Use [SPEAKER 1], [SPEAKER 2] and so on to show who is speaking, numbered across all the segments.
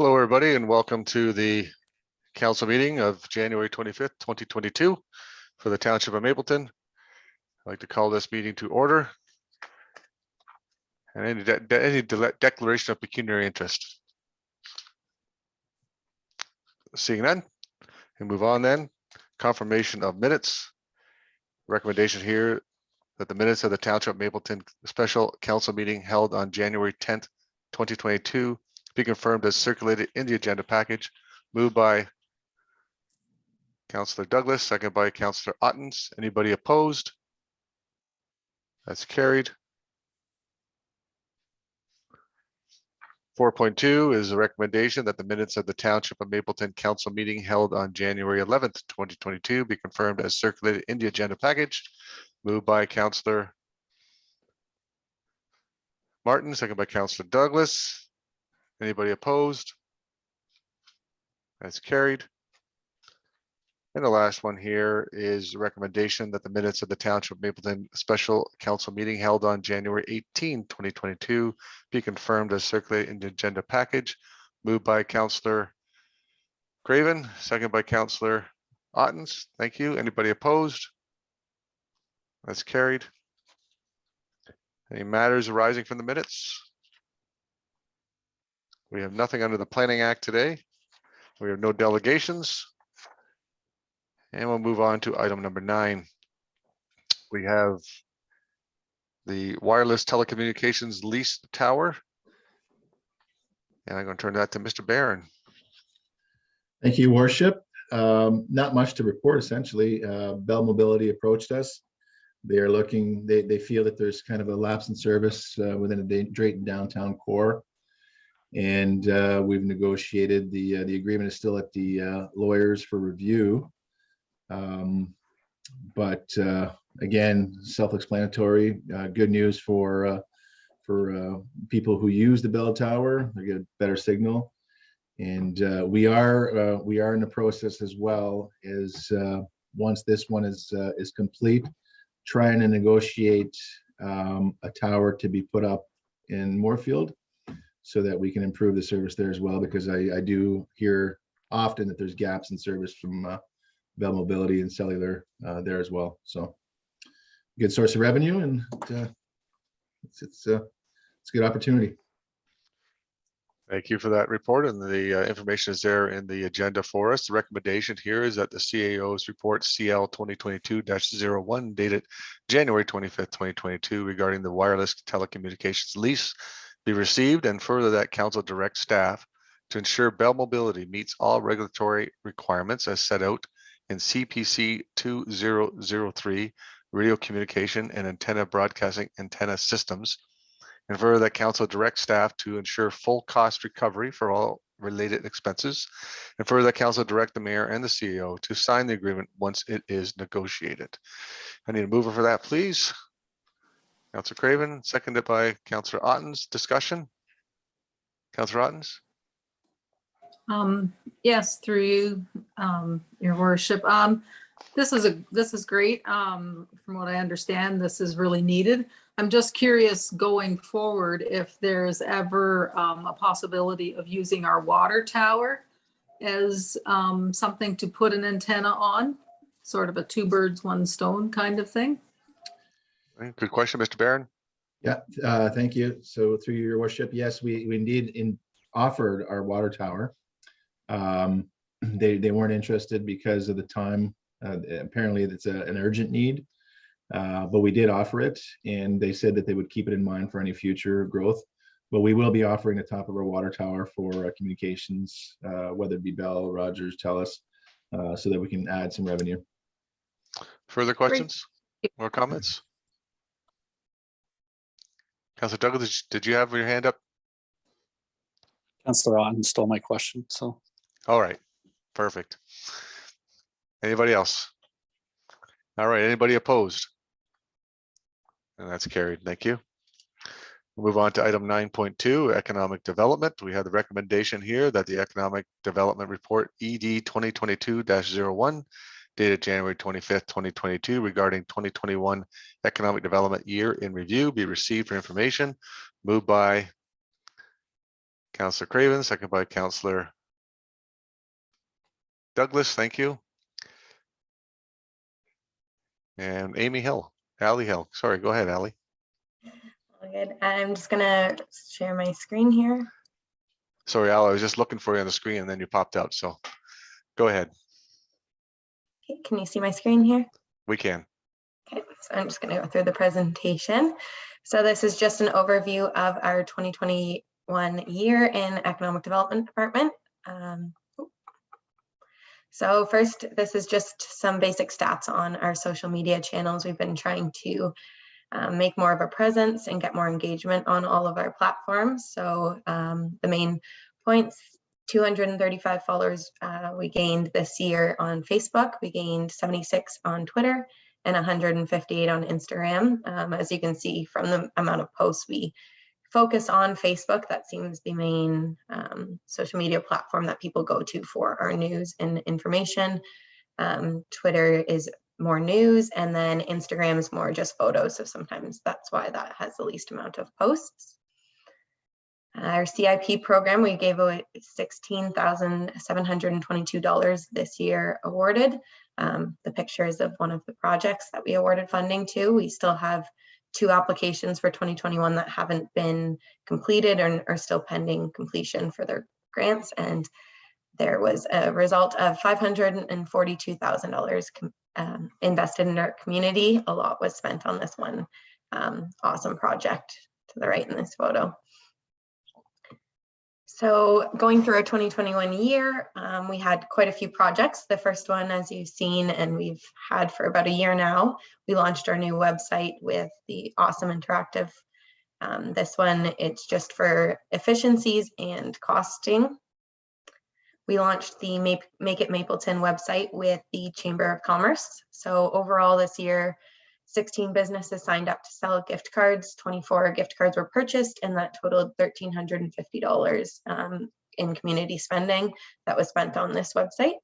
[SPEAKER 1] Hello, everybody, and welcome to the council meeting of January 25th, 2022 for the Township of Mapleton. I'd like to call this meeting to order. And any declaration of pecuniary interest? Seeing none, and move on then. Confirmation of minutes. Recommendation here that the minutes of the Township of Mapleton special council meeting held on January 10th, 2022 be confirmed as circulated in the agenda package. Moved by Councillor Douglas, second by Councillor Ottens. Anybody opposed? That's carried. 4.2 is a recommendation that the minutes of the Township of Mapleton Council meeting held on January 11th, 2022 be confirmed as circulated in the agenda package. Moved by Councillor Martin, second by Councillor Douglas. Anybody opposed? That's carried. And the last one here is a recommendation that the minutes of the Township of Mapleton special council meeting held on January 18, 2022 be confirmed as circulated in the agenda package. Moved by Councillor Craven, second by Councillor Ottens. Thank you. Anybody opposed? That's carried. Any matters arising from the minutes? We have nothing under the Planning Act today. We have no delegations. And we'll move on to item number 9. We have the wireless telecommunications lease tower. And I'm going to turn that to Mr. Barron.
[SPEAKER 2] Thank you, Worship. Not much to report, essentially. Bell Mobility approached us. They are looking, they feel that there's kind of a lapse in service within a Drayton downtown core. And we've negotiated, the agreement is still at the lawyers for review. But again, self-explanatory. Good news for people who use the bell tower. They get better signal, and we are in the process as well as once this one is complete, trying to negotiate a tower to be put up in Moorfield so that we can improve the service there as well, because I do hear often that there's gaps in service from Bell Mobility and cellular there as well. So good source of revenue, and it's a good opportunity.
[SPEAKER 1] Thank you for that report, and the information is there in the agenda for us. The recommendation here is that the CAO's report CL 2022-01 dated January 25th, 2022 regarding the wireless telecommunications lease be received, and further that council direct staff to ensure Bell Mobility meets all regulatory requirements as set out in CPC 2003 radio communication and antenna broadcasting antenna systems, and further that council direct staff to ensure full cost recovery for all related expenses, and further that council direct the mayor and the CEO to sign the agreement once it is negotiated. I need a mover for that, please. Councillor Craven, seconded by Councillor Ottens. Discussion. Councillor Ottens.
[SPEAKER 3] Yes, through you, your worship. This is great. From what I understand, this is really needed. I'm just curious going forward if there's ever a possibility of using our water tower as something to put an antenna on, sort of a 2 birds, 1 stone kind of thing.
[SPEAKER 1] Good question, Mr. Barron.
[SPEAKER 2] Yeah, thank you. So through your worship, yes, we indeed offered our water tower. They weren't interested because of the time. Apparently it's an urgent need, but we did offer it, and they said that they would keep it in mind for any future growth. But we will be offering the top of our water tower for communications, whether it be Bell, Rogers, TELUS, so that we can add some revenue.
[SPEAKER 1] Further questions or comments? Councillor Douglas, did you have your hand up?
[SPEAKER 4] Councillor Otten stole my question, so.
[SPEAKER 1] All right, perfect. Anybody else? All right, anybody opposed? And that's carried, thank you. We'll move on to item 9.2, economic development. We have the recommendation here that the economic development report ED 2022-01 dated January 25th, 2022 regarding 2021 economic development year in review be received for information. Moved by Councillor Craven, second by Councillor Douglas. Thank you. And Amy Hill, Ally Hill. Sorry, go ahead, Ally.
[SPEAKER 5] All good. I'm just gonna share my screen here.
[SPEAKER 1] Sorry, Al, I was just looking for you on the screen and then you popped out. So go ahead.
[SPEAKER 5] Okay, can you see my screen here?
[SPEAKER 1] We can.
[SPEAKER 5] Okay, so I'm just gonna go through the presentation. So this is just an overview of our 2021 year in Economic Development Department. So first, this is just some basic stats on our social media channels. We've been trying to make more of a presence and get more engagement on all of our platforms. So the main points, 235 followers we gained this year on Facebook. We gained 76 on Twitter and 158 on Instagram. As you can see from the amount of posts we focus on Facebook, that seems the main social media platform that people go to for our news and information. Twitter is more news, and then Instagram is more just photos. So sometimes that's why that has the least amount of posts. Our CIP program, we gave away $16,722 this year awarded. The pictures of one of the projects that we awarded funding to. We still have 2 applications for 2021 that haven't been completed or are still pending completion for their grants. And there was a result of $542,000 invested in our community. A lot was spent on this one awesome project to the right in this photo. So going through our 2021 year, we had quite a few projects. The first one, as you've seen, and we've had for about a year now, we launched our new website with the awesome interactive. This one, it's just for efficiencies and costing. We launched the Make It Mapleton website with the Chamber of Commerce. So overall this year, 16 businesses signed up to sell gift cards, 24 gift cards were purchased, and that totaled $1,350 in community spending that was spent on this website.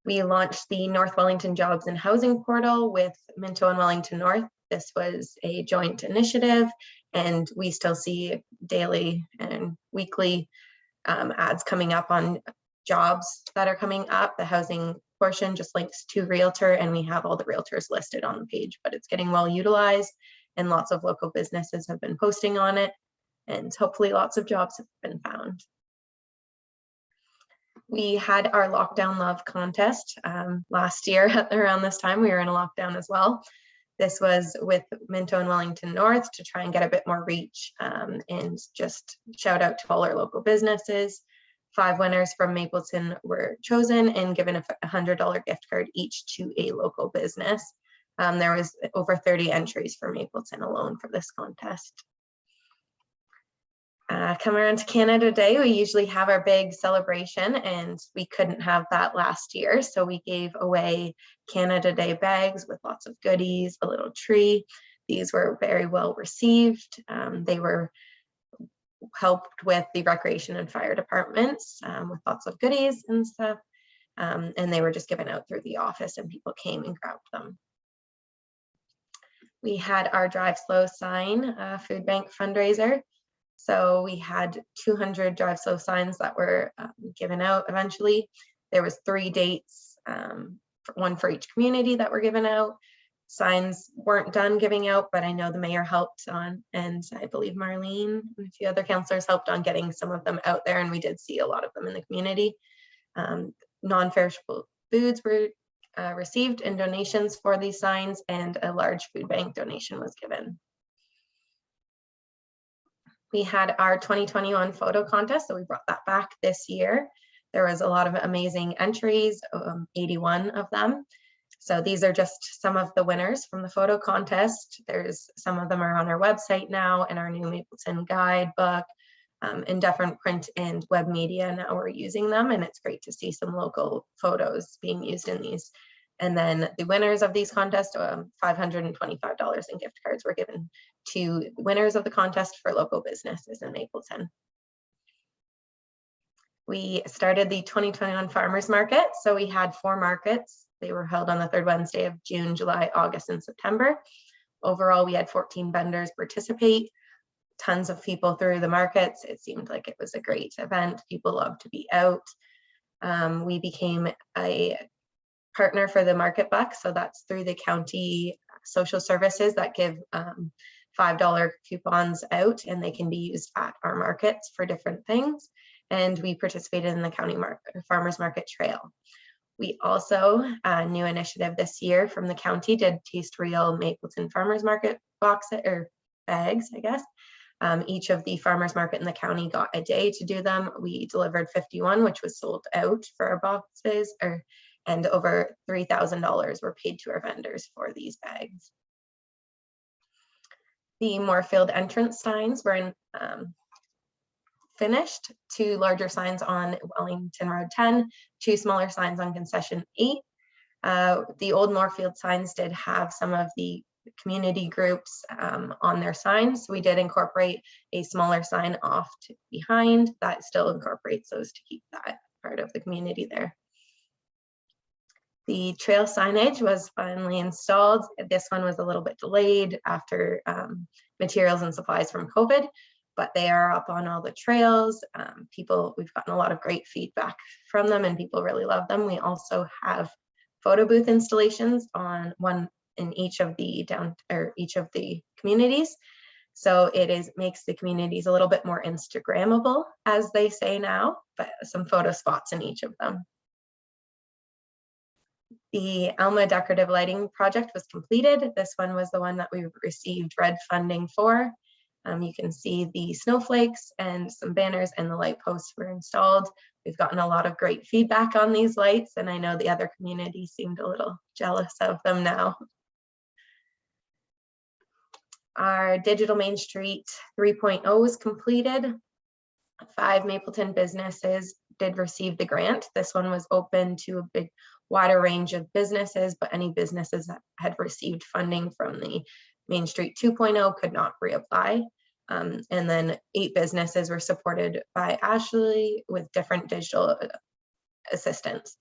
[SPEAKER 5] We launched the North Wellington Jobs and Housing Portal with Minto and Wellington North. This was a joint initiative, and we still see daily and weekly ads coming up on jobs that are coming up. The housing portion just links to Realtor, and we have all the Realtors listed on the page, but it's getting well utilized and lots of local businesses have been posting on it, and hopefully lots of jobs have been found. We had our Lockdown Love contest last year around this time. We were in a lockdown as well. This was with Minto and Wellington North to try and get a bit more reach and just shout out to all our local businesses. 5 winners from Mapleton were chosen and given a $100 gift card each to a local business. There was over 30 entries for Mapleton alone for this contest. Coming around to Canada Day, we usually have our big celebration, and we couldn't have that last year. So we gave away Canada Day bags with lots of goodies, a little tree. These were very well received. They were helped with the recreation and fire departments with lots of goodies and stuff. And they were just given out through the office, and people came and grabbed them. We had our Drive Slow sign food bank fundraiser. So we had 200 Drive Slow signs that were given out eventually. There was 3 dates, one for each community that were given out. Signs weren't done giving out, but I know the mayor helped on, and I believe Marlene and a few other councillors helped on getting some of them out there, and we did see a lot of them in the community. Non-perishable foods were received in donations for these signs, and a large food bank donation was given. We had our 2021 photo contest, so we brought that back this year. There was a lot of amazing entries, 81 of them. So these are just some of the winners from the photo contest. There's some of them are on our website now, and our new Mapleton guidebook, in different print and web media. Now we're using them, and it's great to see some local photos being used in these. And then the winners of these contests, $525 in gift cards were given to winners of the contest for local businesses in Mapleton. We started the 2021 Farmers Market. So we had 4 markets. They were held on the 3rd Wednesday of June, July, August, and September. Overall, we had 14 vendors participate. tons of people through the markets. It seemed like it was a great event. People love to be out. We became a partner for the Market Buck. So that's through the county social services that give $5 coupons out, and they can be used at our markets for different things. And we participated in the county farmers market trail. We also, a new initiative this year from the county, did Taste Real Mapleton Farmers Market boxes or bags, I guess. Each of the farmers market in the county got a day to do them. We delivered 51, which was sold out for our boxes, and over $3,000 were paid to our vendors for these bags. The Moorfield entrance signs were finished, 2 larger signs on Wellington Road 10, 2 smaller signs on Concession 8. The old Moorfield signs did have some of the community groups on their signs. We did incorporate a smaller sign off behind that still incorporates those to keep that part of the community there. The trail signage was finally installed. This one was a little bit delayed after materials and supplies from COVID, but they are up on all the trails. We've gotten a lot of great feedback from them and people really love them. We also have photo booth installations on one in each of the communities. So it makes the communities a little bit more Instagrammable, as they say now, but some photo spots in each of them. The Alma decorative lighting project was completed. This one was the one that we received RED funding for. You can see the snowflakes and some banners and the light posts were installed. We've gotten a lot of great feedback on these lights, and I know the other communities seemed a little jealous of them now. Our Digital Main Street 3.0 was completed. 5 Mapleton businesses did receive the grant. This one was open to a big wider range of businesses, but any businesses that had received funding from the Main Street 2.0 could not reapply. And then 8 businesses were supported by Ashley with different digital assistance.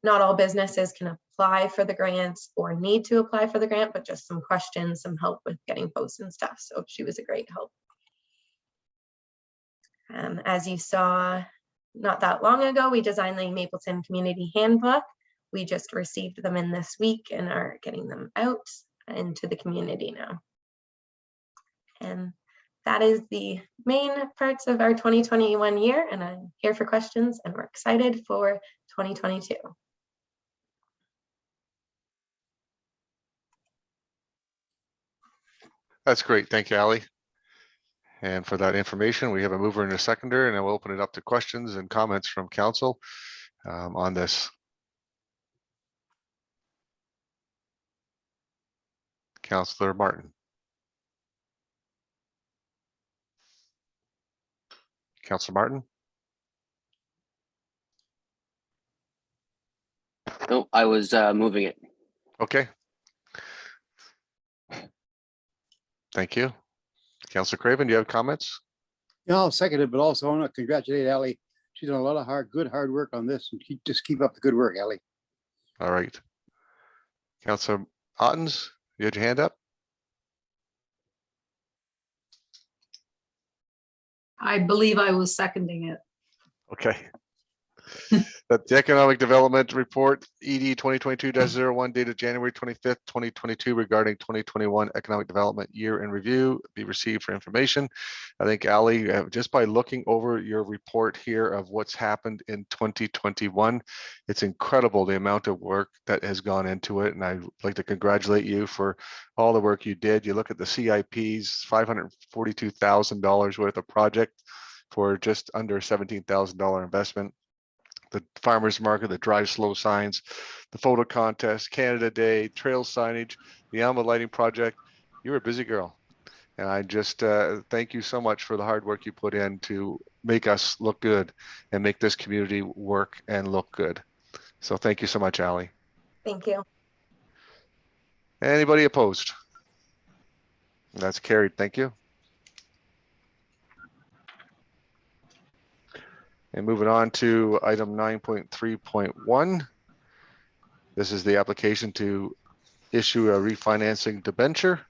[SPEAKER 5] Not all businesses can apply for the grants or need to apply for the grant, but just some questions, some help with getting posts and stuff. So she was a great help. As you saw not that long ago, we designed the Mapleton Community Handbook. We just received them in this week and are getting them out into the community now. And that is the main parts of our 2021 year, and I'm here for questions, and we're excited for 2022.
[SPEAKER 1] That's great. Thank you, Ali. And for that information, we have a mover and a seconder, and I will open it up to questions and comments from council on this. Councillor Martin. Councillor Martin.
[SPEAKER 6] No, I was moving it.
[SPEAKER 1] Okay. Thank you. Councillor Craven, do you have comments?
[SPEAKER 7] Yeah, I'll second it, but also I want to congratulate Ali. She's done a lot of good hard work on this, and just keep up the good work, Ali.
[SPEAKER 1] All right. Councillor Ottens, you had your hand up?
[SPEAKER 3] I believe I was seconding it.
[SPEAKER 1] Okay. That the Economic Development Report, ED 2022-01, dated January 25th, 2022, regarding 2021 Economic Development Year in Review, be received for information. I think, Ali, just by looking over your report here of what's happened in 2021, it's incredible the amount of work that has gone into it. And I'd like to congratulate you for all the work you did. You look at the CIPs, $542,000 worth of project for just under $17,000 investment. The farmers market, the drive slow signs, the photo contest, Canada Day, trail signage, the Alma lighting project. You're a busy girl. And I just thank you so much for the hard work you put in to make us look good and make this community work and look good. So thank you so much, Ali.
[SPEAKER 5] Thank you.
[SPEAKER 1] Anybody opposed? That's carried. Thank you. And moving on to item 9.3.1. This is the application to issue a refinancing debenture.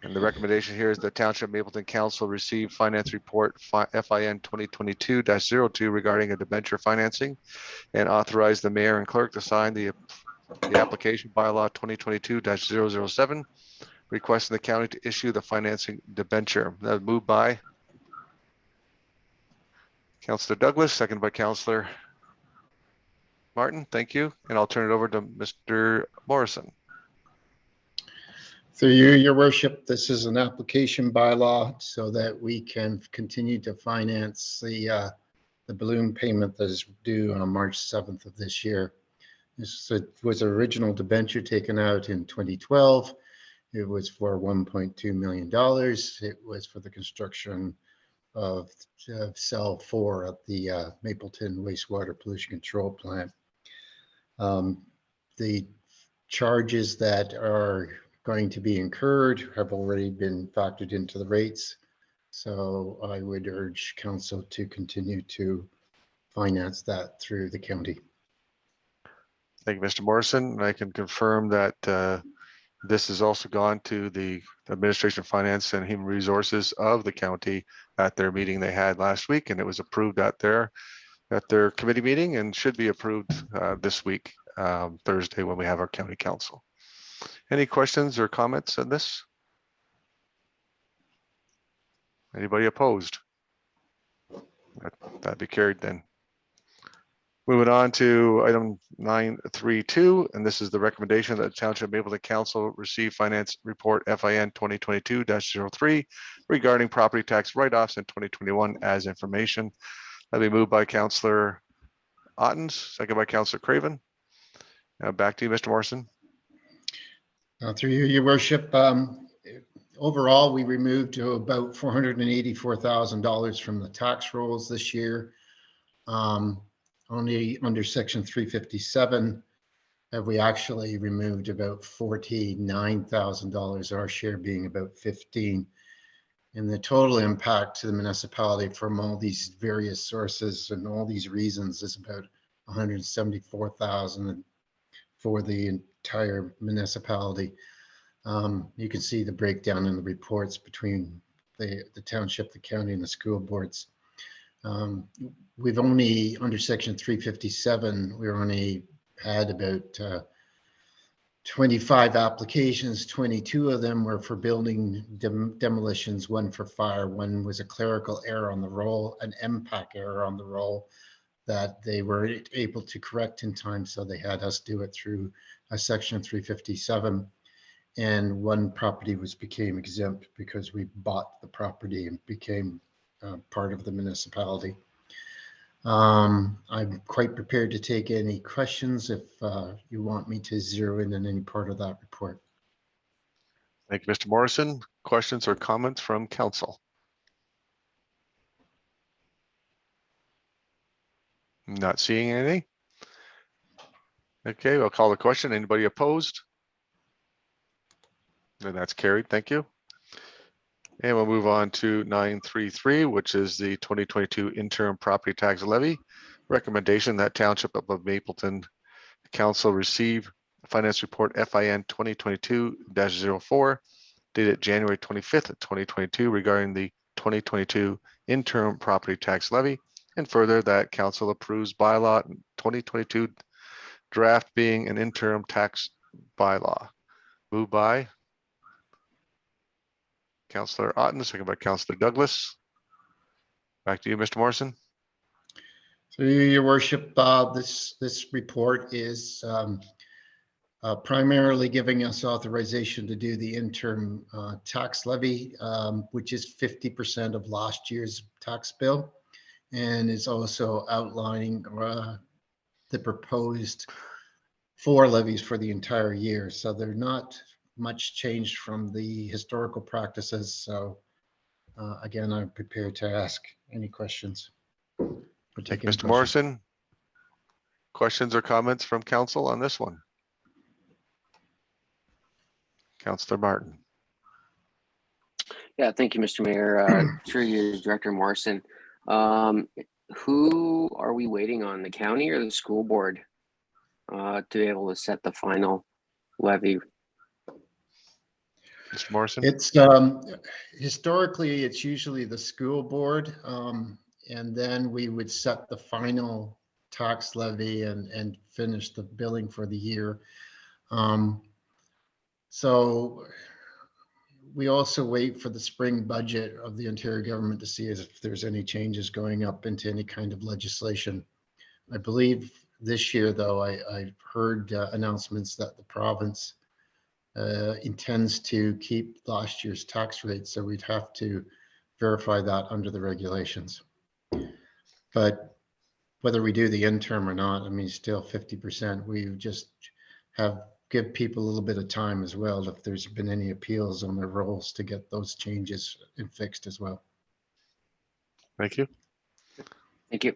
[SPEAKER 1] And the recommendation here is the Township of Mapleton Council receive finance report FIN 2022-02 regarding a debenture financing and authorize the mayor and clerk to sign the application bylaw 2022-007 requesting the county to issue the financing debenture. That was moved by Councillor Douglas, seconded by Councillor Martin. Thank you. And I'll turn it over to Mr. Morrison.
[SPEAKER 8] Through you, your worship, this is an application bylaw so that we can continue to finance the balloon payment that is due on March 7th of this year. This was an original debenture taken out in 2012. It was for $1.2 million. It was for the construction of cell 4 at the Mapleton wastewater pollution control plant. The charges that are going to be incurred have already been factored into the rates. So I would urge council to continue to finance that through the county.
[SPEAKER 1] Thank you, Mr. Morrison. I can confirm that this has also gone to the Administration of Finance and Human Resources of the county at their meeting they had last week, and it was approved at their committee meeting and should be approved this week, Thursday, when we have our county council. Any questions or comments on this? Anybody opposed? That'd be carried then. Moving on to item 9.3.2, and this is the recommendation that the Township of Mapleton Council receive finance report FIN 2022-03 regarding property tax write-offs in 2021 as information. That'll be moved by Councillor Ottens, second by Councillor Craven. Back to you, Mr. Morrison.
[SPEAKER 8] Through you, your worship, overall, we removed about $484,000 from the tax rolls this year. Only under section 357 have we actually removed about $49,000, our share being about 15. And the total impact to the municipality from all these various sources and all these reasons is about $174,000 for the entire municipality. You can see the breakdown in the reports between the township, the county, and the school boards. We've only, under section 357, we only had about 25 applications. 22 of them were for building demolitions, one for fire, one was a clerical error on the roll, an MPAC error on the roll that they were able to correct in time, so they had us do it through a section 357. And one property became exempt because we bought the property and became part of the municipality. I'm quite prepared to take any questions if you want me to zero in on any part of that report.
[SPEAKER 1] Thank you, Mr. Morrison. Questions or comments from council? Not seeing any. Okay, I'll call the question. Anybody opposed? And that's carried. Thank you. And we'll move on to 9.3.3, which is the 2022 interim property tax levy. Recommendation that Township of Mapleton Council receive finance report FIN 2022-04 dated January 25th, 2022 regarding the 2022 interim property tax levy, and further that council approves bylaw 2022 draft being an interim tax bylaw. Moved by Councillor Otten, second by Councillor Douglas. Back to you, Mr. Morrison.
[SPEAKER 8] Through you, your worship, this report is primarily giving us authorization to do the interim tax levy, which is 50% of last year's tax bill, and is also outlining the proposed 4 levies for the entire year. So they're not much changed from the historical practices. So again, I'm prepared to ask any questions.
[SPEAKER 1] Thank you, Mr. Morrison. Questions or comments from council on this one? Councillor Martin.
[SPEAKER 6] Yeah, thank you, Mr. Mayor. Through you, Director Morrison. Who are we waiting on, the county or the school board to be able to set the final levy?
[SPEAKER 1] Mr. Morrison?
[SPEAKER 8] It's historically, it's usually the school board, and then we would set the final tax levy and finish the billing for the year. So we also wait for the spring budget of the interior government to see if there's any changes going up into any kind of legislation. I believe this year, though, I heard announcements that the province intends to keep last year's tax rate, so we'd have to verify that under the regulations. But whether we do the interim or not, I mean, still 50%. We just give people a little bit of time as well if there's been any appeals on their rolls to get those changes fixed as well.
[SPEAKER 1] Thank you.
[SPEAKER 6] Thank you.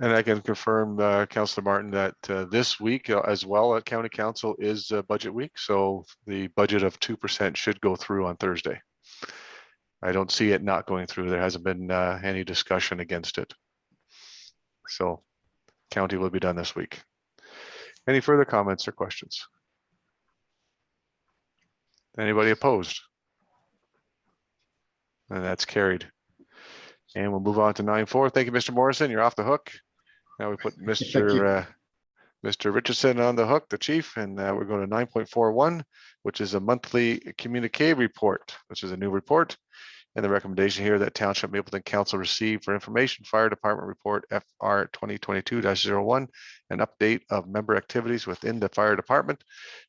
[SPEAKER 1] And I can confirm, Councillor Martin, that this week as well at County Council is budget week. So the budget of 2% should go through on Thursday. I don't see it not going through. There hasn't been any discussion against it. So county will be done this week. Any further comments or questions? Anybody opposed? And that's carried. And we'll move on to 9.4. Thank you, Mr. Morrison. You're off the hook. Now we put Mr. Richardson on the hook, the chief, and we're going to 9.41, which is a monthly communique report, which is a new report. And the recommendation here that Township Mapleton Council receive for information, Fire Department Report FR 2022-01, an update of member activities within the fire department.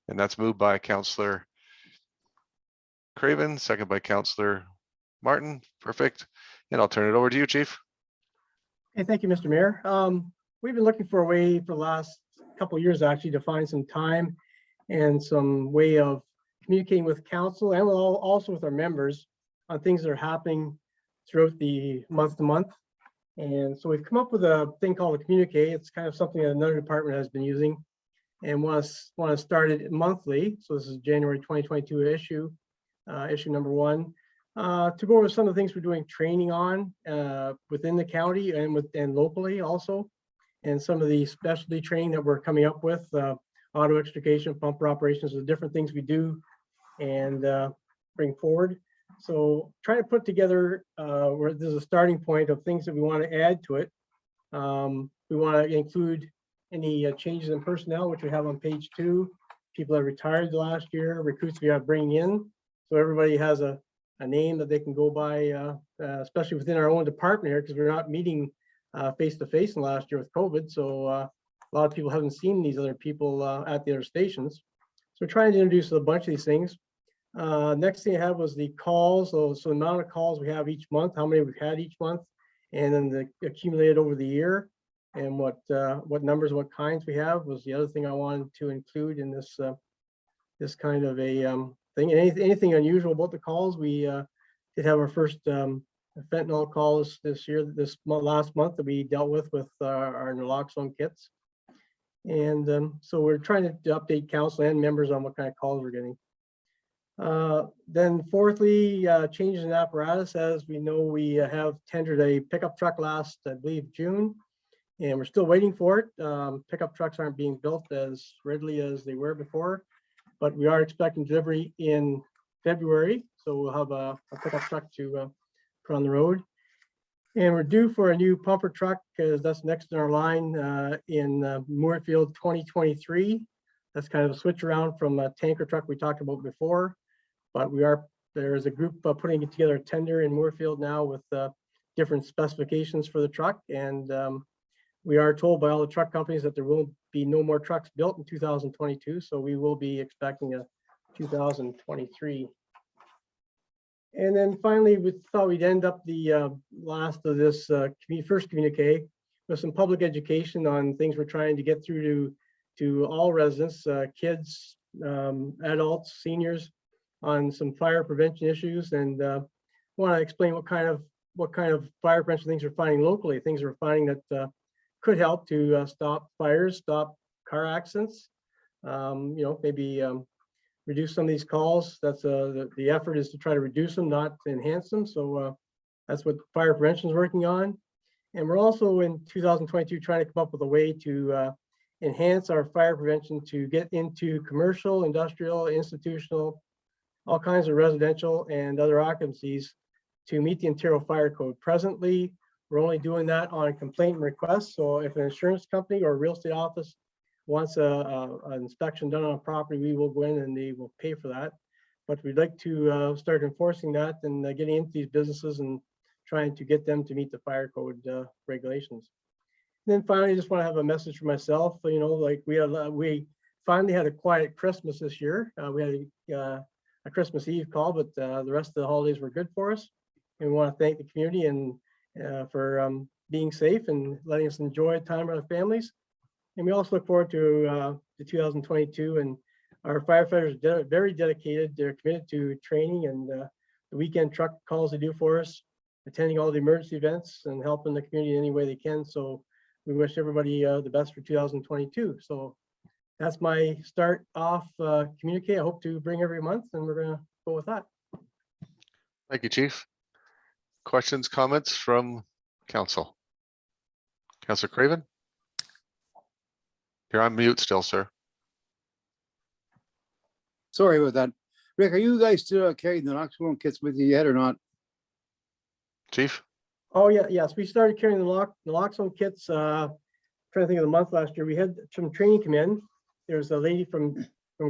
[SPEAKER 1] And that's moved by Councillor Craven, second by Councillor Martin. Perfect. And I'll turn it over to you, Chief.
[SPEAKER 9] Hey, thank you, Mr. Mayor. We've been looking for a way for the last couple of years actually to find some time and some way of communicating with council and also with our members on things that are happening throughout the month to month. And so we've come up with a thing called a communique. It's kind of something that another department has been using and want to start it monthly. So this is January 2022 issue number 1. To go over some of the things we're doing training on within the county and locally also, and some of the specialty training that we're coming up with, auto extrication, pumper operations, the different things we do and bring forward. So trying to put together where there's a starting point of things that we want to add to it. We want to include any changes in personnel, which we have on page 2, people that retired last year, recruits we are bringing in. So everybody has a name that they can go by, especially within our own department here, because we're not meeting face to face in last year with COVID. So a lot of people haven't seen these other people at the other stations. So we're trying to introduce a bunch of these things. Next thing I had was the calls. So the amount of calls we have each month, how many we've had each month, and then the accumulated over the year, and what numbers, what kinds we have was the other thing I wanted to include in this this kind of a thing. And anything unusual about the calls, we did have our first fentanyl calls this year, last month that we dealt with our naloxone kits. And so we're trying to update council and members on what kind of calls we're getting. Then fourthly, changes in apparatus. As we know, we have tendered a pickup truck last, I believe, June, and we're still waiting for it. Pickup trucks aren't being built as readily as they were before, but we are expecting delivery in February. So we'll have a pickup truck to put on the road. And we're due for a new pumper truck because that's next in our line in Moorfield 2023. That's kind of a switch around from a tanker truck we talked about before. But there's a group putting together a tender in Moorfield now with different specifications for the truck. And we are told by all the truck companies that there will be no more trucks built in 2022. So we will be expecting a 2023. And then finally, we thought we'd end up the last of this first communique with some public education on things we're trying to get through to all residents, kids, adults, seniors, on some fire prevention issues, and want to explain what kind of fire prevention things we're finding locally, things we're finding that could help to stop fires, stop car accidents, maybe reduce some of these calls. That's the effort is to try to reduce them, not to enhance them. So that's what fire prevention is working on. And we're also in 2022 trying to come up with a way to enhance our fire prevention to get into commercial, industrial, institutional, all kinds of residential and other occupancies to meet the Ontario Fire Code. Presently, we're only doing that on complaint and request. So if an insurance company or a real estate office wants an inspection done on a property, we will go in and they will pay for that. But we'd like to start enforcing that and getting into these businesses and trying to get them to meet the fire code regulations. And then finally, I just want to have a message for myself. You know, like we finally had a quiet Christmas this year. We had a Christmas Eve call, but the rest of the holidays were good for us. And we want to thank the community and for being safe and letting us enjoy time with our families. And we also look forward to 2022. And our firefighters are very dedicated. They're committed to training and the weekend truck calls they do for us, attending all the emergency events and helping the community any way they can. So we wish everybody the best for 2022. So that's my start off Communique. I hope to bring every month, and we're going to go with that.
[SPEAKER 1] Thank you, Chief. Questions, comments from council? Councillor Craven? You're on mute still, sir.
[SPEAKER 7] Sorry about that. Rick, are you guys still carrying the naloxone kits with you yet or not?
[SPEAKER 1] Chief?
[SPEAKER 9] Oh yeah, yes. We started carrying the naloxone kits. Trying to think of the month last year. We had some training come in. There's a lady from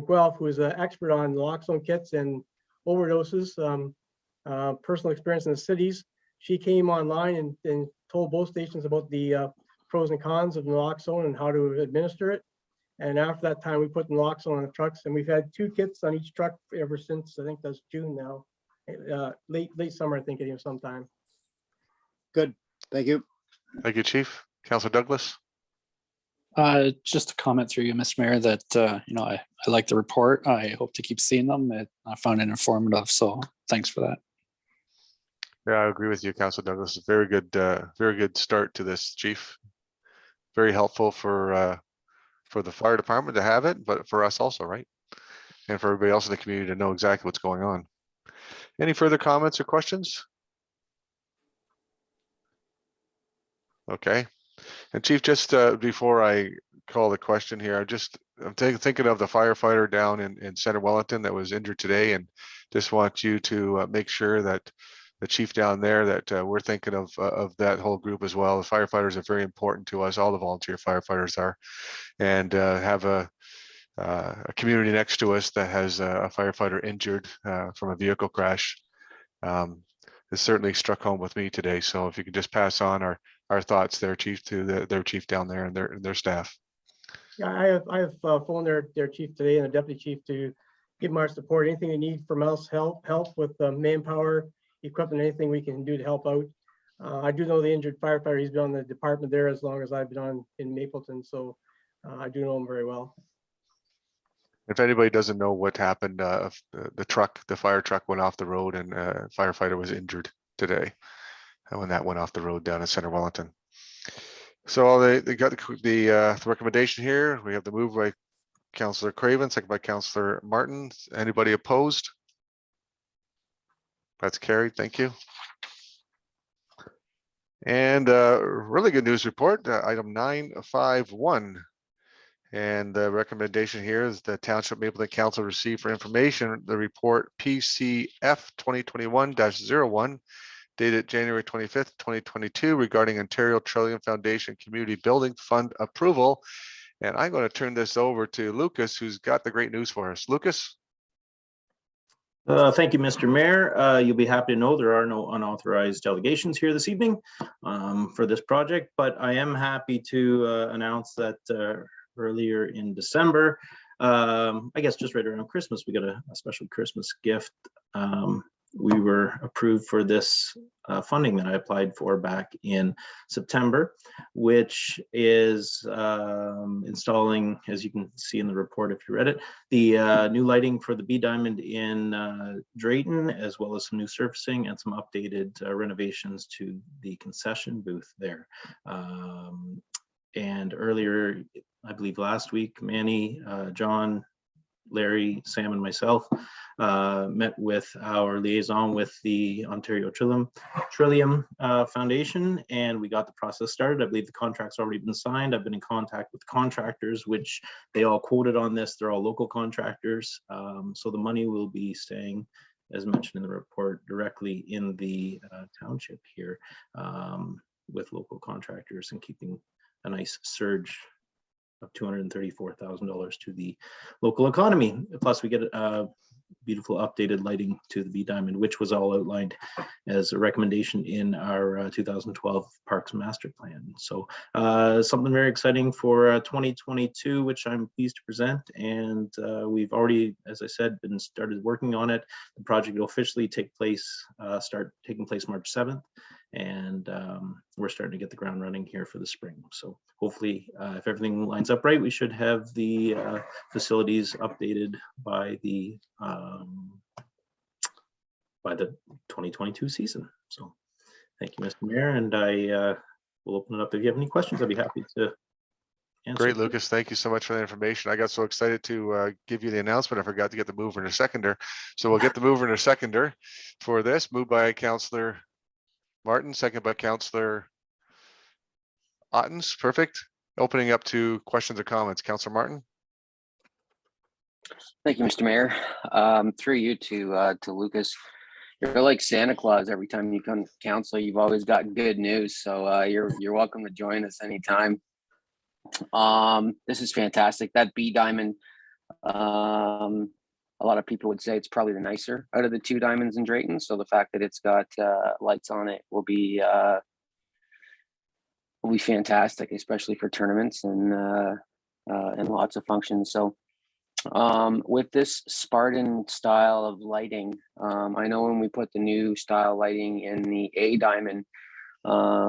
[SPEAKER 9] Guelph who is an expert on naloxone kits and overdoses, personal experience in the cities. She came online and told both stations about the pros and cons of naloxone and how to administer it. And after that time, we put naloxone on the trucks, and we've had 2 kits on each truck ever since. I think that's June now, late summer, I think, sometime.
[SPEAKER 7] Good, thank you.
[SPEAKER 1] Thank you, Chief. Councillor Douglas?
[SPEAKER 4] Just a comment through you, Mr. Mayor, that you know, I like the report. I hope to keep seeing them. I found it informative, so thanks for that.
[SPEAKER 1] Yeah, I agree with you, Councillor Douglas. Very good start to this, Chief. Very helpful for the fire department to have it, but for us also, right? And for everybody else in the community to know exactly what's going on. Any further comments or questions? Okay. And Chief, just before I call the question here, I'm thinking of the firefighter down in Center Wellington that was injured today, and just want you to make sure that the chief down there that we're thinking of that whole group as well. The firefighters are very important to us. All the volunteer firefighters are, and have a community next to us that has a firefighter injured from a vehicle crash. It certainly struck home with me today. So if you could just pass on our thoughts there, Chief, to their chief down there and their staff.
[SPEAKER 9] Yeah, I have phoned their chief today and the deputy chief to give them our support. Anything they need from us, help with manpower, equipment, anything we can do to help out. I do know the injured firefighter. He's been on the department there as long as I've been on in Mapleton, so I do know him very well.
[SPEAKER 1] If anybody doesn't know what happened, the fire truck went off the road, and a firefighter was injured today when that went off the road down in Center Wellington. So they got the recommendation here. We have the move by Councillor Craven, second by Councillor Martin. Anybody opposed? That's carried. Thank you. And really good news report, item 951. And the recommendation here is the Township Mapleton Council received for information the report PCF 2021-01 dated January 25th, 2022 regarding Ontario Trillium Foundation Community Building Fund approval. And I'm going to turn this over to Lucas, who's got the great news for us. Lucas?
[SPEAKER 10] Thank you, Mr. Mayor. You'll be happy to know there are no unauthorized delegations here this evening for this project, but I am happy to announce that earlier in December, I guess just right around Christmas, we got a special Christmas gift. We were approved for this funding that I applied for back in September, which is installing, as you can see in the report if you read it, the new lighting for the B Diamond in Drayton, as well as some new surfacing and some updated renovations to the concession booth there. And earlier, I believe last week, Manny, John, Larry, Sam, and myself met with our liaison with the Ontario Trillium Foundation, and we got the process started. I believe the contract's already been signed. I've been in contact with contractors, which they all quoted on this. They're all local contractors. So the money will be staying, as mentioned in the report, directly in the township here with local contractors, and keeping a nice surge of $234,000 to the local economy. Plus, we get beautiful updated lighting to the B Diamond, which was all outlined as a recommendation in our 2012 Parks Master Plan. So something very exciting for 2022, which I'm pleased to present. And we've already, as I said, been started working on it. The project will officially start taking place March 7th. And we're starting to get the ground running here for the spring. So hopefully, if everything lines up right, we should have the facilities updated by the 2022 season. So thank you, Mr. Mayor, and I will open it up. If you have any questions, I'd be happy to answer.
[SPEAKER 1] Great, Lucas. Thank you so much for the information. I got so excited to give you the announcement. I forgot to get the mover and a seconder. So we'll get the mover and a seconder for this. Moved by Councillor Martin, second by Councillor Ottens. Perfect. Opening up to questions or comments. Councillor Martin.
[SPEAKER 6] Thank you, Mr. Mayor. Through you to Lucas. You're like Santa Claus. Every time you come to council, you've always got good news. So you're welcome to join us anytime. This is fantastic. That B Diamond, a lot of people would say it's probably the nicer out of the two diamonds in Drayton. So the fact that it's got lights on it will be fantastic, especially for tournaments and lots of functions. So with this Spartan style of lighting, I know when we put the new style lighting in the A Diamond, I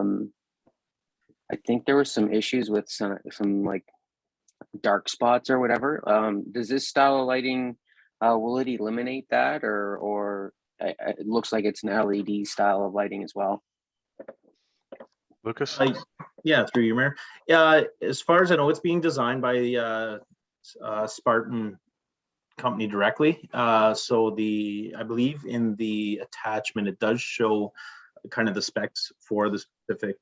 [SPEAKER 6] think there were some issues with some like dark spots or whatever. Does this style of lighting, will it eliminate that, or it looks like it's an LED style of lighting as well?
[SPEAKER 1] Lucas.
[SPEAKER 10] Yeah, through you, Mayor. Yeah, as far as I know, it's being designed by the Spartan company directly. So I believe in the attachment, it does show kind of the specs for the specific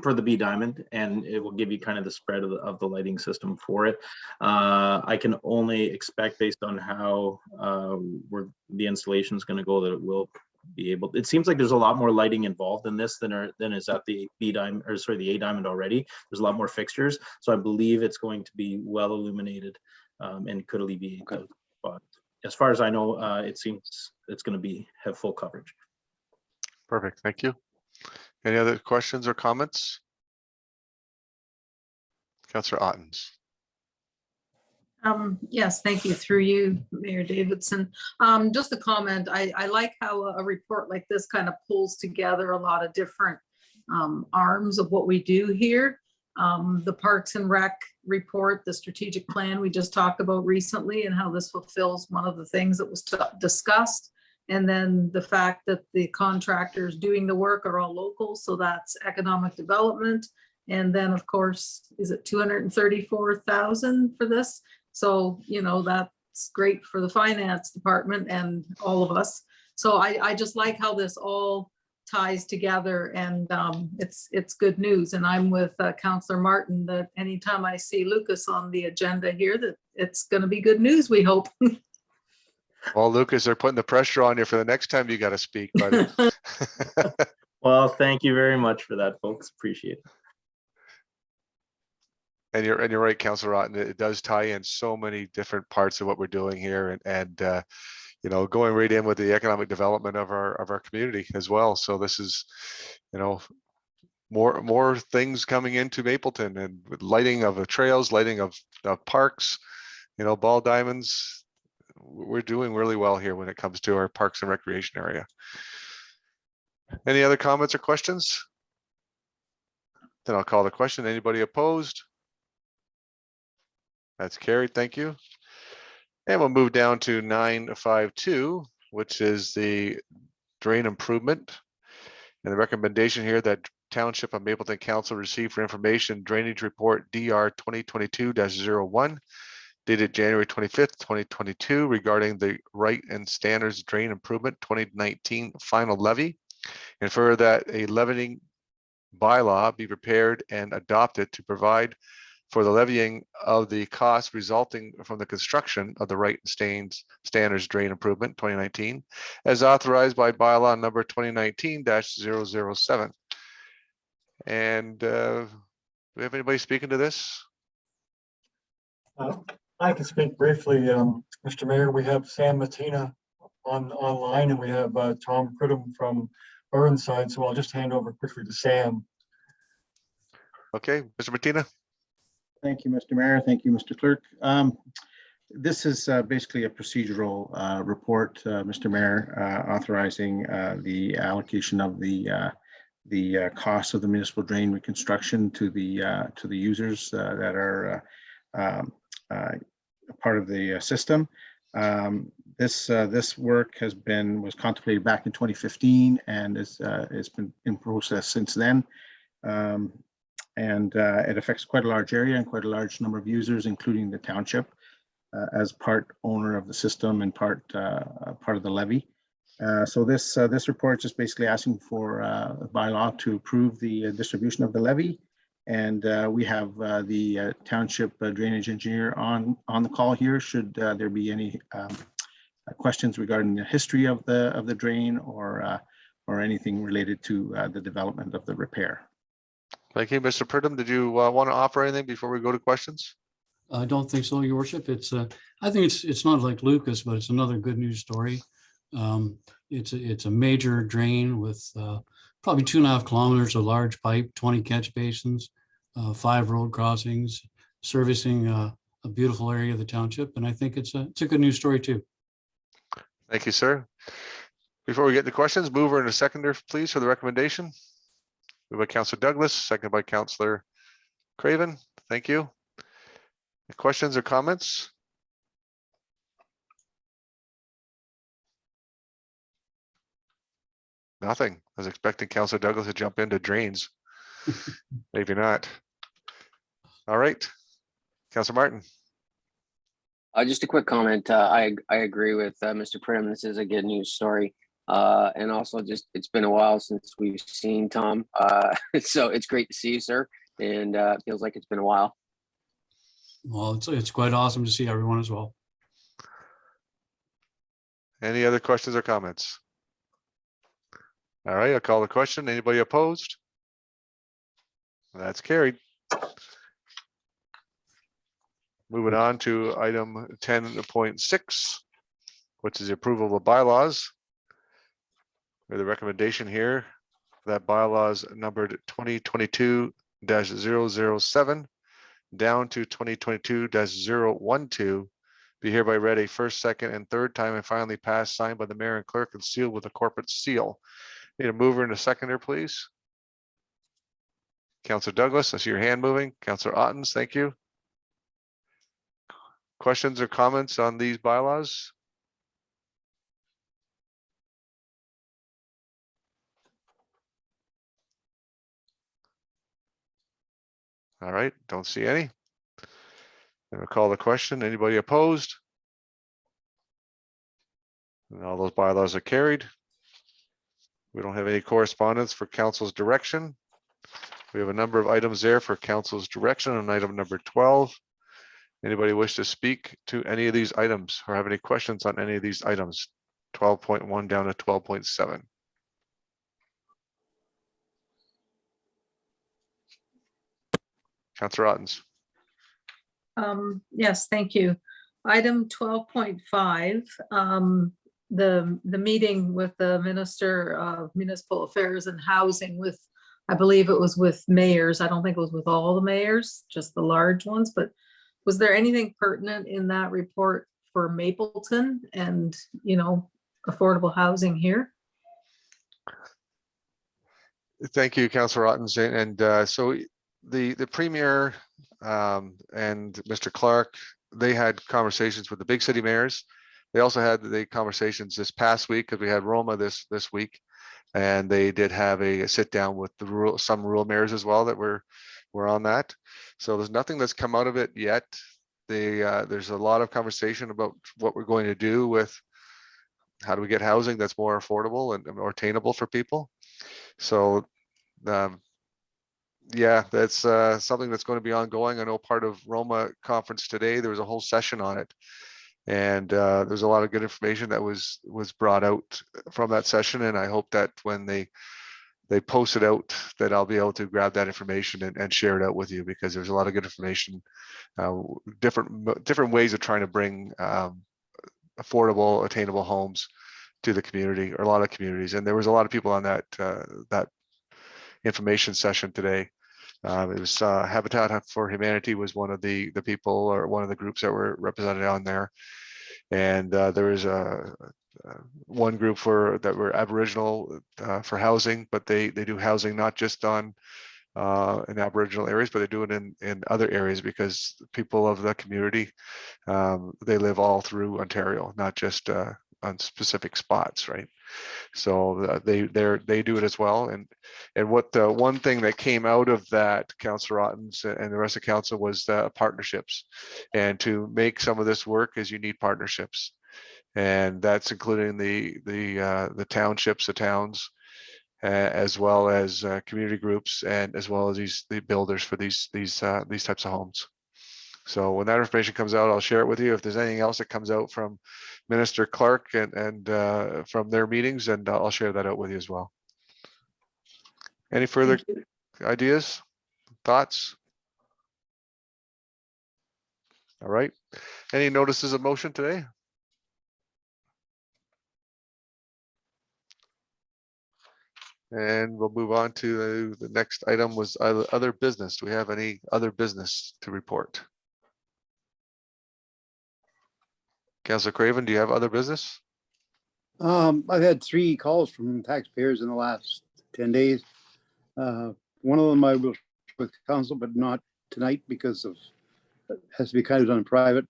[SPEAKER 10] for the B Diamond, and it will give you kind of the spread of the lighting system for it. I can only expect, based on how the installation is going to go, that it will be able. It seems like there's a lot more lighting involved in this than is at the B Diamond, or sorry, the A Diamond already. There's a lot more fixtures, so I believe it's going to be well illuminated and could alleviate those. But as far as I know, it seems it's going to have full coverage.
[SPEAKER 1] Perfect. Thank you. Any other questions or comments? Councillor Ottens.
[SPEAKER 3] Yes, thank you. Through you, Mayor Davidson. Just a comment. I like how a report like this kind of pulls together a lot of different arms of what we do here. The Parks and Rec report, the strategic plan we just talked about recently, and how this fulfills one of the things that was discussed. And then the fact that the contractors doing the work are all local, so that's economic development. And then, of course, is it 234,000 for this? So, you know, that's great for the finance department and all of us. So I just like how this all ties together, and it's good news. And I'm with Councillor Martin that anytime I see Lucas on the agenda here, that it's going to be good news, we hope.
[SPEAKER 1] Well, Lucas, they're putting the pressure on you for the next time you got to speak, buddy.
[SPEAKER 10] Well, thank you very much for that, folks. Appreciate it.
[SPEAKER 1] And you're right, Councillor Otten. It does tie in so many different parts of what we're doing here, and you know, going right in with the economic development of our community as well. So this is, you know, more things coming into Mapleton, and with lighting of the trails, lighting of parks, you know, ball diamonds. We're doing really well here when it comes to our parks and recreation area. Any other comments or questions? Then I'll call the question. Anybody opposed? That's carried. Thank you. And we'll move down to 952, which is the drain improvement. And the recommendation here that Township of Mapleton Council receive for information drainage report DR 2022-01 dated January 25th, 2022 regarding the Right and Standards Drain Improvement 2019 final levy. And further that a levying bylaw be prepared and adopted to provide for the levying of the costs resulting from the construction of the Right and Standards Drain Improvement 2019 as authorized by bylaw number 2019-007. And do we have anybody speaking to this?
[SPEAKER 11] I can speak briefly, Mr. Mayor. We have Sam Matina online, and we have Tom Pridham from Burnside. So I'll just hand over quickly to Sam.
[SPEAKER 1] Okay, Mr. Matina.
[SPEAKER 12] Thank you, Mr. Mayor. Thank you, Mr. Clerk. This is basically a procedural report, Mr. Mayor, authorizing the allocation of the cost of the municipal drain reconstruction to the users that are part of the system. This work was contemplated back in 2015 and it's been in process since then. It affects quite a large area and quite a large number of users, including the township as part owner of the system and part of the levy. So this report is just basically asking for by law to approve the distribution of the levy. And we have the township drainage engineer on the call here. Should there be any questions regarding the history of the drain or anything related to the development of the repair.
[SPEAKER 1] Thank you, Mr. Pridham. Did you want to offer anything before we go to questions?
[SPEAKER 13] I don't think so, Your Worship. It's I think it's not like Lucas, but it's another good news story. It's a major drain with probably 2.5 kilometers of large pipe, 20 catch basins, 5 road crossings, servicing a beautiful area of the township. And I think it's a good news story too.
[SPEAKER 1] Thank you, sir. Before we get to questions, mover and a seconder, please, for the recommendation. Moved by Councillor Douglas, seconded by Councillor Craven. Thank you. Any questions or comments? Nothing. I was expecting Councillor Douglas to jump into drains. Maybe not. All right. Councillor Martin.
[SPEAKER 6] Just a quick comment. I agree with Mr. Pridham. This is a good news story. And also just, it's been a while since we've seen Tom. So it's great to see you, sir. And it feels like it's been a while.
[SPEAKER 13] Well, it's quite awesome to see everyone as well.
[SPEAKER 1] Any other questions or comments? All right, I'll call the question. Anybody opposed? That's carried. Moving on to item 10.6, which is the approval of the bylaws. The recommendation here that bylaws numbered 2022-007 down to 2022-012 be hereby read a first, second, and third time and finally passed, signed by the mayor and clerk and sealed with a corporate seal. Need a mover and a seconder, please. Councillor Douglas, I see your hand moving. Councillor Ottens, thank you. Questions or comments on these bylaws? All right, don't see any. Then we'll call the question. Anybody opposed? And all those bylaws are carried. We don't have any correspondence for council's direction. We have a number of items there for council's direction on item number 12. Anybody wish to speak to any of these items or have any questions on any of these items? 12.1 down to 12.7. Councillor Ottens.
[SPEAKER 3] Yes, thank you. Item 12.5, the meeting with the Minister of Municipal Affairs and Housing with, I believe it was with mayors. I don't think it was with all the mayors, just the large ones, but was there anything pertinent in that report for Mapleton and, you know, affordable housing here?
[SPEAKER 1] Thank you, Councillor Ottens. And so the Premier and Mr. Clerk, they had conversations with the big city mayors. They also had the conversations this past week because we had Roma this week, and they did have a sit down with some rural mayors as well that were on that. So there's nothing that's come out of it yet there's a lot of conversation about what we're going to do with how do we get housing that's more affordable and more attainable for people. So yeah, that's something that's going to be ongoing. I know part of Roma conference today, there was a whole session on it. And there's a lot of good information that was brought out from that session. And I hope that when they post it out, that I'll be able to grab that information and share it out with you, because there's a lot of good information, different ways of trying to bring affordable, attainable homes to the community, or a lot of communities. And there was a lot of people on that information session today. It was Habitat for Humanity was one of the people, or one of the groups that were represented on there. And there was one group that were Aboriginal for housing, but they do housing not just on in Aboriginal areas, but they do it in other areas, because people of the community, they live all through Ontario, not just on specific spots, right? So they do it as well. And what the one thing that came out of that, Councillor Ottens and the rest of council, was partnerships. And to make some of this work is you need partnerships, and that's including the townships, the towns, as well as community groups, and as well as the builders for these types of homes. So when that information comes out, I'll share it with you. If there's anything else that comes out from Minister Clerk and from their meetings, and I'll share that out with you as well. Any further ideas, thoughts? All right. Any notices of motion today? And we'll move on to the next item, was other business. Do we have any other business to report? Councillor Craven, do you have other business?
[SPEAKER 7] I've had 3 calls from taxpayers in the last 10 days. One of them I will with council, but not tonight, because of it has to be kind of done in private.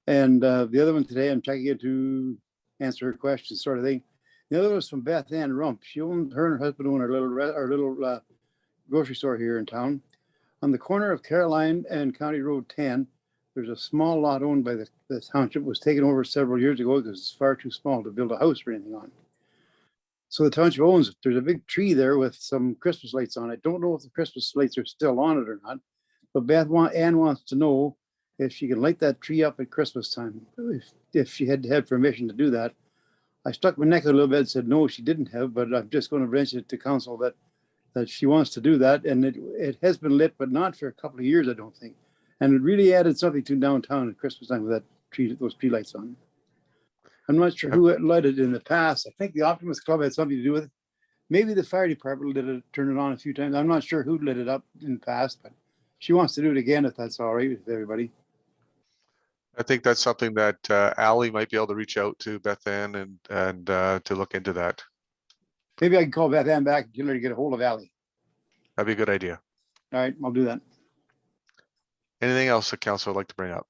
[SPEAKER 7] And the other one today, I'm checking it to answer her questions, sort of thing. The other was from Beth Ann Rump. Her and her husband own our little grocery store here in town. On the corner of Caroline and County Road 10, there's a small lot owned by the township. It was taken over several years ago because it's far too small to build a house or anything on. So the township owns it. There's a big tree there with some Christmas lights on it. Don't know if the Christmas lights are still on it or not, but Beth Ann wants to know if she can light that tree up at Christmas time, if she had permission to do that. I stuck my neck a little bit and said no, she didn't have, but I'm just going to mention it to council that she wants to do that. And it has been lit, but not for a couple of years, I don't think. And it really added something to downtown at Christmas time with those tree lights on. I'm not sure who lit it in the past. I think the Optimist Club had something to do with it. Maybe the fire department lit it, turned it on a few times. I'm not sure who lit it up in the past, but she wants to do it again if that's all right with everybody.
[SPEAKER 1] I think that's something that Ally might be able to reach out to Beth Ann and to look into that.
[SPEAKER 7] Maybe I can call Beth Ann back and get her to get a hold of Ally.
[SPEAKER 1] That'd be a good idea.
[SPEAKER 7] All right, I'll do that.
[SPEAKER 1] Anything else the council would like to bring up?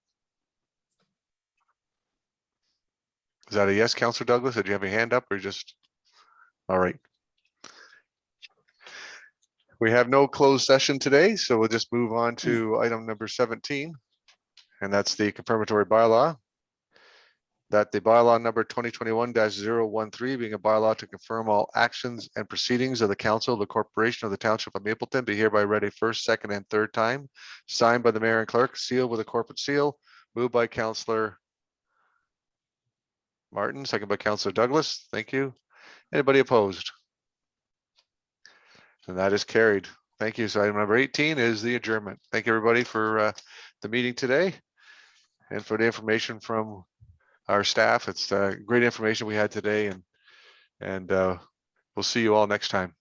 [SPEAKER 1] Is that a yes, Councillor Douglas? Did you have your hand up, or just? All right. We have no closed session today, so we'll just move on to item number 17. And that's the confirmatory bylaw. That the bylaw number 2021-013, being a bylaw to confirm all actions and proceedings of the council of the corporation of the Township of Mapleton, be hereby read a first, second, and third time. Signed by the mayor and clerk, sealed with a corporate seal. Moved by Councillor Martin, second by Councillor Douglas. Thank you. Anybody opposed? And that is carried. Thank you. So item number 18 is the adjournment. Thank you, everybody, for the meeting today and for the information from our staff. It's great information we had today, and we'll see you all next time.